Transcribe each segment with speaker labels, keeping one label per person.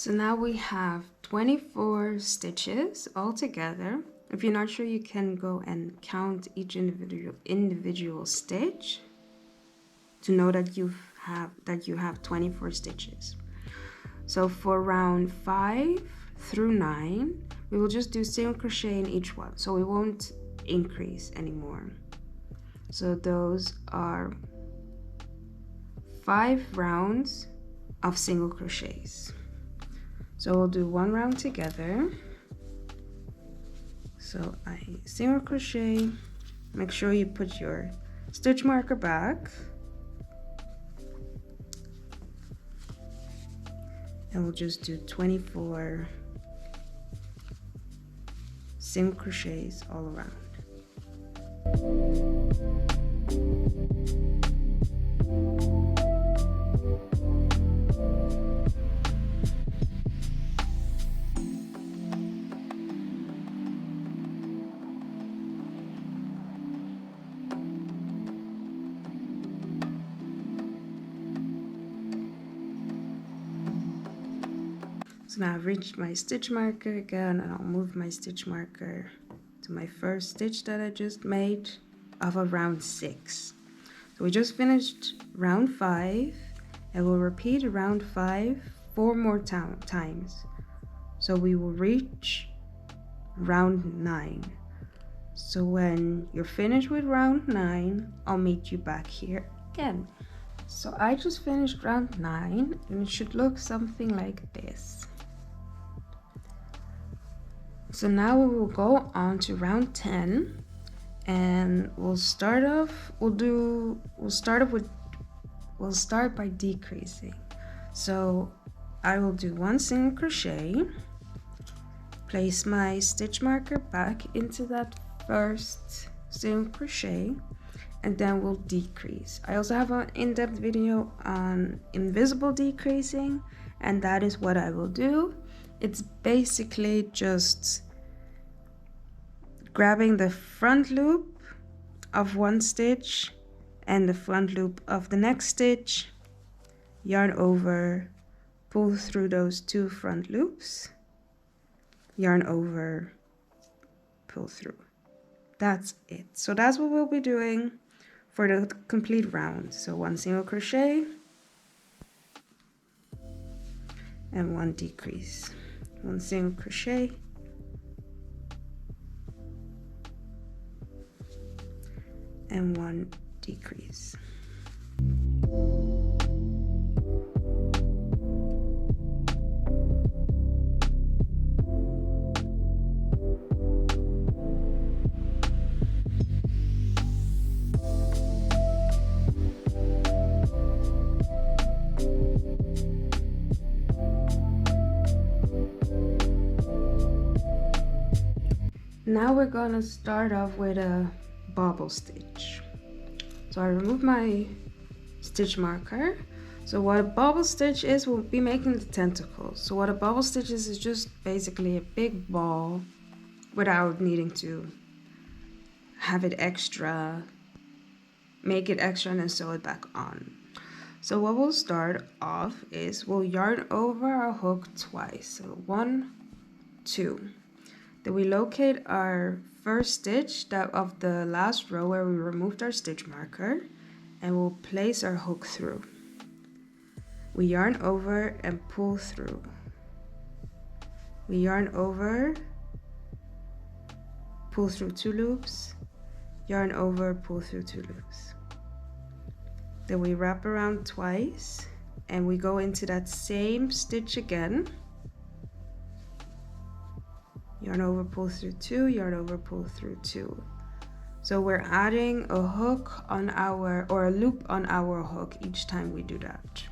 Speaker 1: So now we have 24 stitches all together. If you're not sure, you can go and count each individual stitch to know that you have 24 stitches. So for round 5 through 9, we will just do single crochet in each one, so we won't increase anymore. So those are 5 rounds of single crochets. So we'll do 1 round together. So I single crochet, make sure you put your stitch marker back, and we'll just do 24 single crochets all around. So now I've reached my stitch marker again, and I'll move my stitch marker to my first stitch that I just made of a round 6. So we just finished round 5, and we'll repeat round 5 4 more times. So we will reach round 9. So when you're finished with round 9, I'll meet you back here again. So I just finished round 9, and it should look something like this. So now we will go on to round 10, and we'll start by decreasing. So I will do 1 single crochet, place my stitch marker back into that first single crochet, and then we'll decrease. I also have an in-depth video on invisible decreasing, and that is what I will do. It's basically just grabbing the front loop of one stitch and the front loop of the next stitch, yarn over, pull through those 2 front loops, yarn over, pull through. That's it. So that's what we'll be doing for the complete round. So 1 single crochet and 1 decrease. 1 single crochet and 1 decrease. Now we're gonna start off with a bobble stitch. So I remove my stitch marker. So what a bobble stitch is, we'll be making the tentacles. So what a bobble stitch is just basically a big ball without needing to have it extra, make it extra and then sew it back on. So what we'll start off is we'll yarn over our hook twice. So 1, 2. Then we locate our first stitch of the last row where we removed our stitch marker, and we'll place our hook through. We yarn over and pull through. We yarn over, pull through 2 loops, yarn over, pull through 2 loops. Then we wrap around twice and we go into that same stitch again. Yarn over, pull through 2, yarn over, pull through 2. So we're adding a hook on or a loop on our hook each time we do that.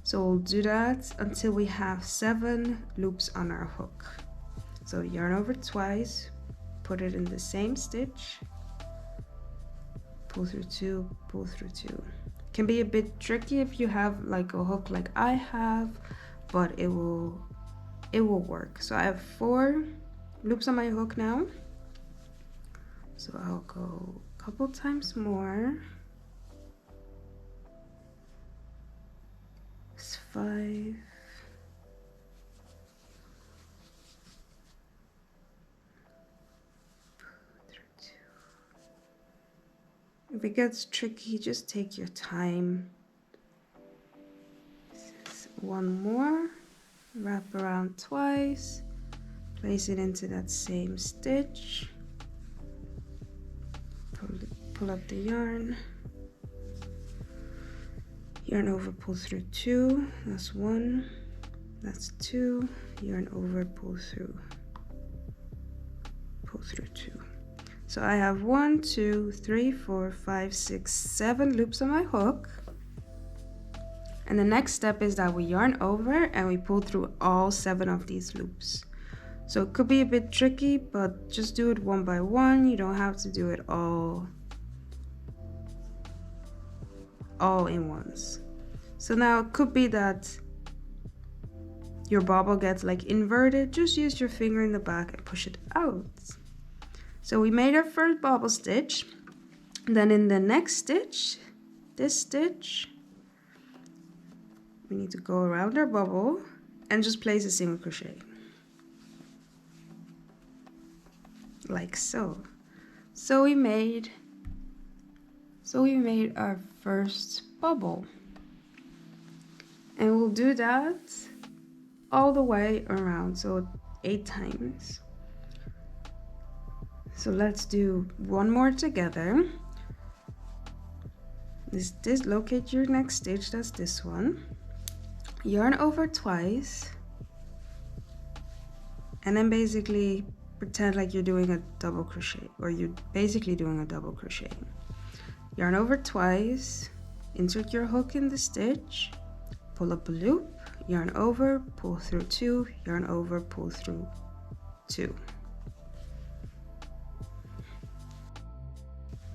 Speaker 1: So we'll do that until we have 7 loops on our hook. So yarn over twice, put it in the same stitch, pull through 2, pull through 2. Can be a bit tricky if you have like a hook like I have, but it will work. So I have 4 loops on my hook now, so I'll go a couple times more. It's 5, If it gets tricky, just take your time. One more, wrap around twice, place it into that same stitch, pull up the yarn over, pull through 2, that's 1, that's 2, yarn over, pull through 2. So I have 1, 2, 3, 4, 5, 6, 7 loops on my hook. And the next step is that we yarn over and we pull through all 7 of these loops. So it could be a bit tricky, but just do it one by one. You don't have to do it all in once. So now it could be that your bobble gets like inverted. Just use your finger in the back and push it out. So we made our first bobble stitch. Then in the next stitch, this stitch, we need to go around our bubble and just place a single crochet. Like so. So we made our first bubble. And we'll do that all the way around, so 8 times. So let's do one more together. Locate your next stitch, that's this one. Yarn over twice, and then basically pretend like you're doing a double crochet, or you're basically doing a double crochet. Yarn over twice, insert your hook in the stitch, pull up a loop, yarn over, pull through 2, yarn over, pull through 2.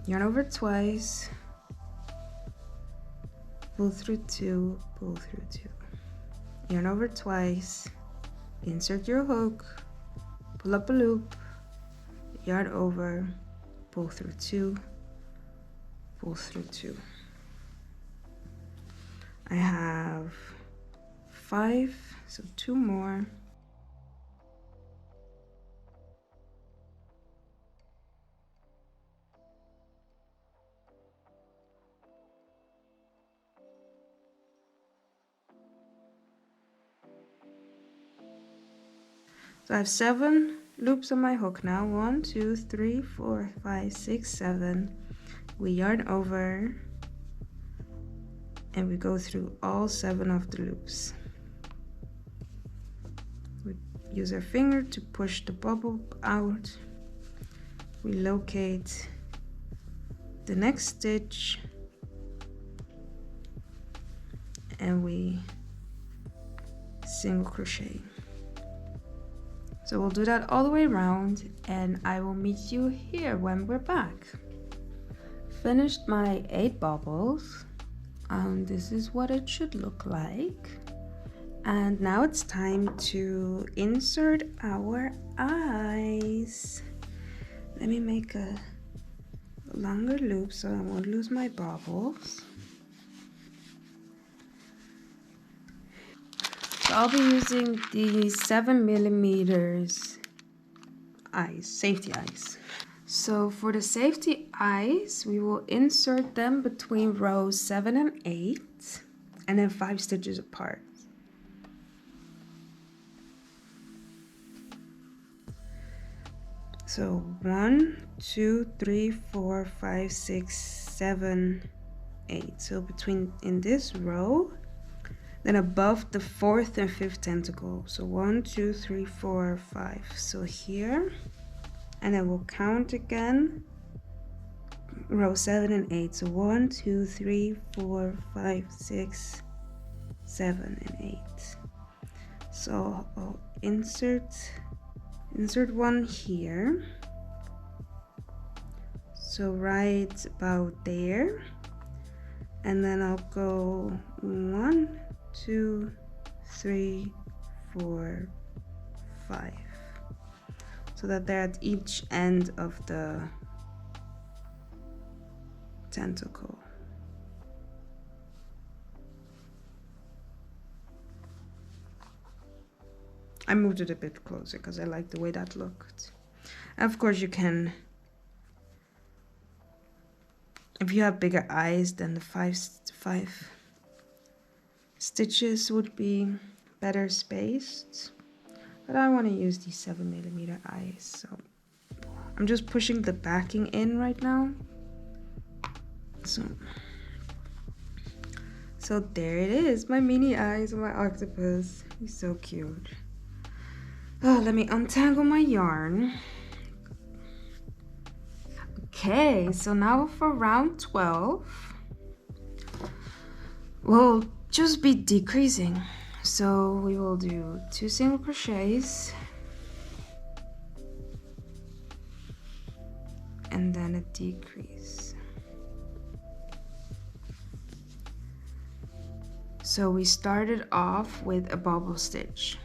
Speaker 1: Yarn over twice, pull through 2, pull through 2. Yarn over twice, insert your hook, pull up a loop, yarn over, pull through 2, pull through 2. I have 5, so 2 more. So I have 7 loops on my hook now. 1, 2, 3, 4, 5, 6, 7. We yarn over and we go through all 7 of the loops. We use our finger to push the bubble out. We locate the next stitch and we single crochet. So we'll do that all the way around, and I will meet you here when we're back. Finished my 8 bobbles. This is what it should look like. And now it's time to insert our eyes. Let me make a longer loop so I won't lose my bobbles. So I'll be using the 7mm eyes, safety eyes. So for the safety eyes, we will insert them between rows 7 and 8, and then 5 stitches apart. So 1, 2, 3, 4, 5, 6, 7, 8. So between in this row, then above the 4th and 5th tentacle. So 1, 2, 3, 4, 5. So here, and then we'll count again. Row 7 and 8. So 1, 2, 3, 4, 5, 6, 7, and 8. So I'll insert one here. So right about there. And then I'll go 1, 2, 3, 4, 5. So that they're at each end of the tentacle. I moved it a bit closer because I like the way that looked. And of course you can If you have bigger eyes, then the five stitches would be better spaced. But I want to use these 7mm eyes, so I'm just pushing the backing in right now. So there it is, my mini eyes of my octopus. He's so cute. Oh, let me untangle my yarn. Okay, so now for round 12, we'll just be decreasing. So we will do 2 single crochets and then a decrease. So we started off with a bobble stitch.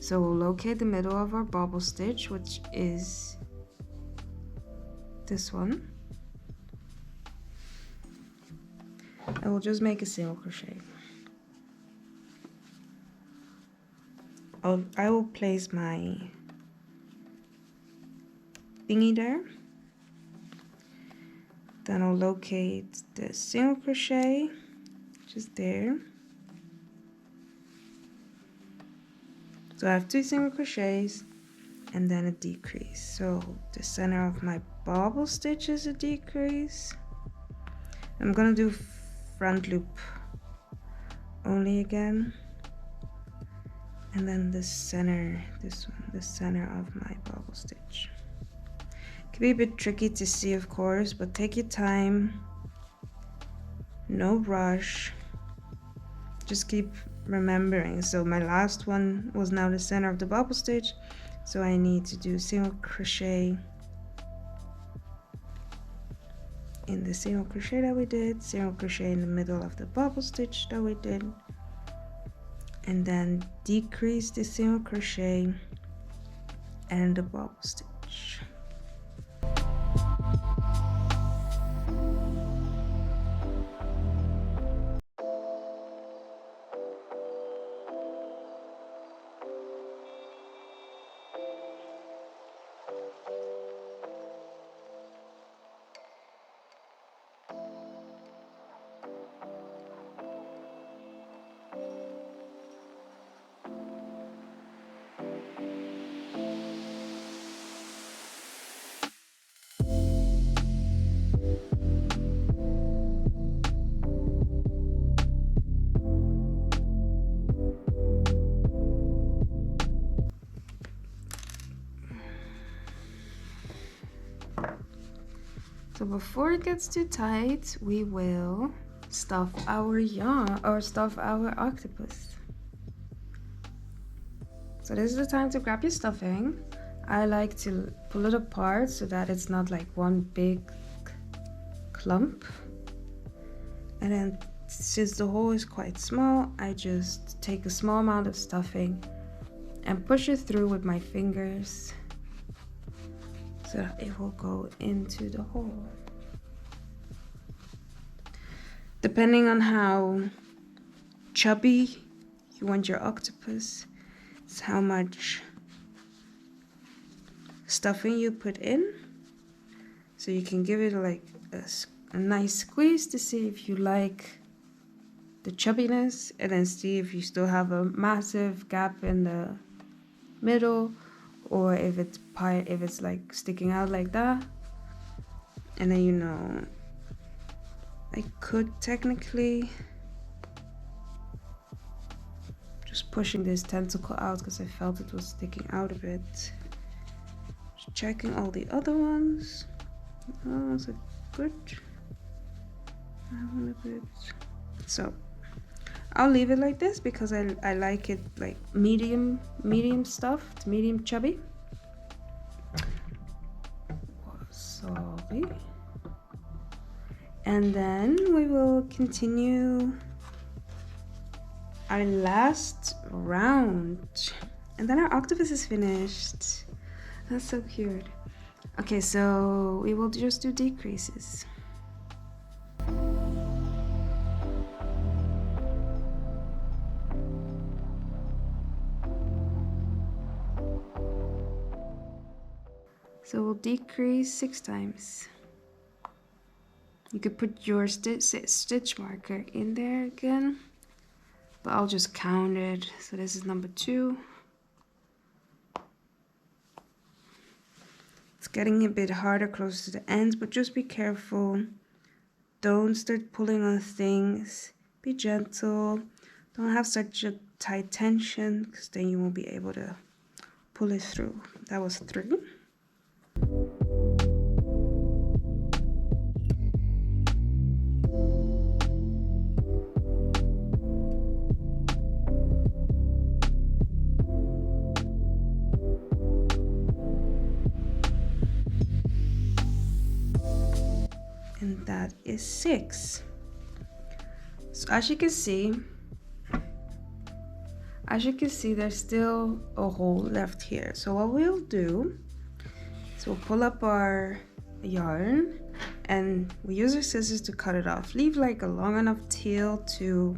Speaker 1: So we'll locate the middle of our bobble stitch, which is this one. And we'll just make a single crochet. I will place my thingy there. Then I'll locate the single crochet just there. So I have 2 single crochets and then a decrease. So the center of my bobble stitch is a decrease. I'm gonna do front loop only again. And then the center, this one, the center of my bobble stitch. Can be a bit tricky to see, of course, but take your time. No rush. Just keep remembering. So my last one was now the center of the bobble stitch, so I need to do single crochet in the single crochet that we did, single crochet in the middle of the bobble stitch that we did, and then decrease the single crochet and the bobble stitch. So before it gets too tight, we will stuff our yarn or stuff our octopus. So this is the time to grab your stuffing. I like to pull it apart so that it's not like one big clump. And then since the hole is quite small, I just take a small amount of stuffing and push it through with my fingers so that it will go into the hole. Depending on how chubby you want your octopus, it's how much stuffing you put in. So you can give it like a nice squeeze to see if you like the chubbiness, and then see if you still have a massive gap in the middle, or if it's like sticking out like that. And then, you know, I could technically just pushing this tentacle out because I felt it was sticking out a bit. Just checking all the other ones. Oh, that's a good. I want a bit. So I'll leave it like this because I like it like medium stuffed, medium chubby. Sorry. And then we will continue our last round. And then our octopus is finished. That's so cute. Okay, so we will just do decreases. So we'll decrease 6 times. You could put your stitch marker in there again, but I'll just count it. So this is number 2. It's getting a bit harder close to the ends, but just be careful. Don't start pulling on things. Be gentle. Don't have such a tight tension, because then you won't be able to pull it through. That was 3. And that is 6. So as you can see, there's still a hole left here. So what we'll do is we'll pull up our yarn and we use our scissors to cut it off. Leave like a long enough tail to,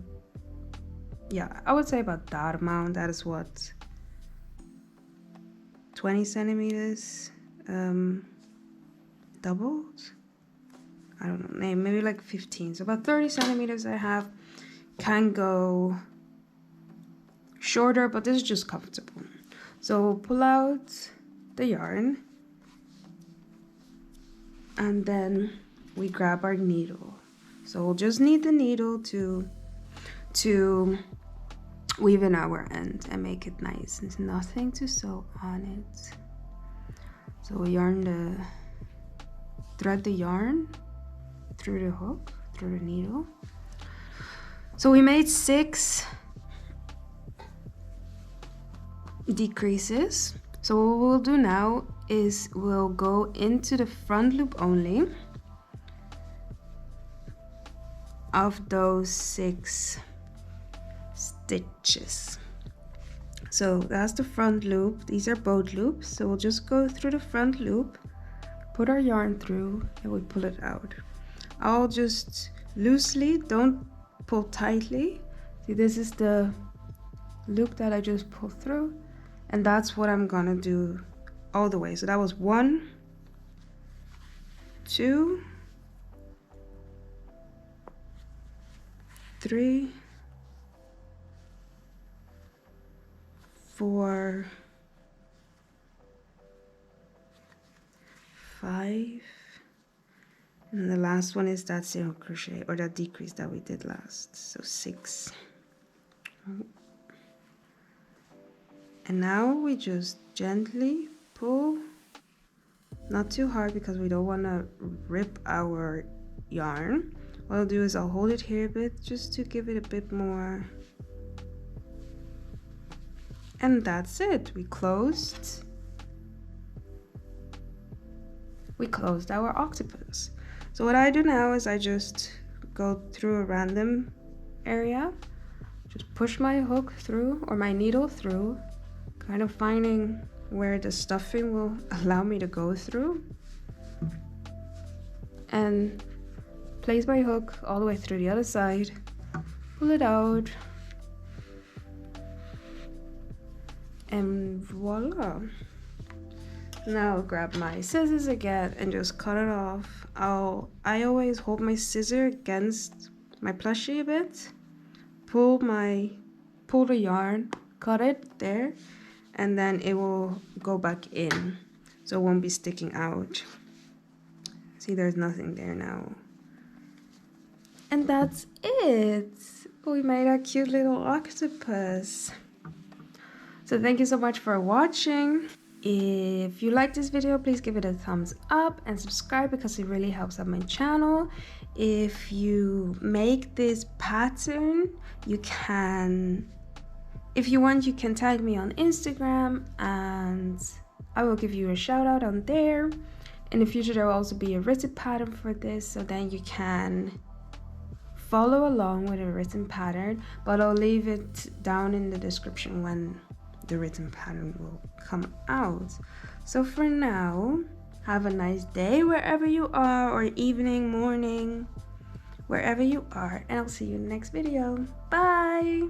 Speaker 1: yeah, I would say about that amount. That is what, 20 centimeters doubled? I don't know, maybe like 15. So about 30 centimeters I have. Can go shorter, but this is just comfortable. So we'll pull out the yarn and then we grab our needle. So we'll just need the needle to weave in our end and make it nice. There's nothing to sew on it. So we'll thread the yarn through the hook, through the needle. So we made 6 decreases. So what we'll do now is we'll go into the front loop only of those 6 stitches. So that's the front loop. These are both loops. So we'll just go through the front loop, put our yarn through, and we pull it out. I'll just loosely, don't pull tightly. See, this is the loop that I just pulled through, and that's what I'm gonna do all the way. So that was 1, 2, 3, 4, 5, and the last one is that single crochet or that decrease that we did last. So 6. And now we just gently pull, not too hard because we don't want to rip our yarn. What I'll do is I'll hold it here a bit just to give it a bit more. And that's it. We closed our octopus. So what I do now is I just go through a random area, just push my hook through or my needle through, kind of finding where the stuffing will allow me to go through, and place my hook all the way through the other side, pull it out, and voila. Now I'll grab my scissors again and just cut it off. I always hold my scissor against my plushie a bit, pull the yarn, cut it there, and then it will go back in, so it won't be sticking out. See, there's nothing there now. And that's it. We made a cute little octopus. So thank you so much for watching. If you like this video, please give it a thumbs up and subscribe because it really helps out my channel. If you make this pattern, if you want, you can tag me on Instagram and I will give you a shout out on there. In the future, there will also be a written pattern for this, so then you can follow along with a written pattern, but I'll leave it down in the description when the written pattern will come out. So for now, have a nice day wherever you are, or evening, morning, wherever you are, and I'll see you in the next video. Bye!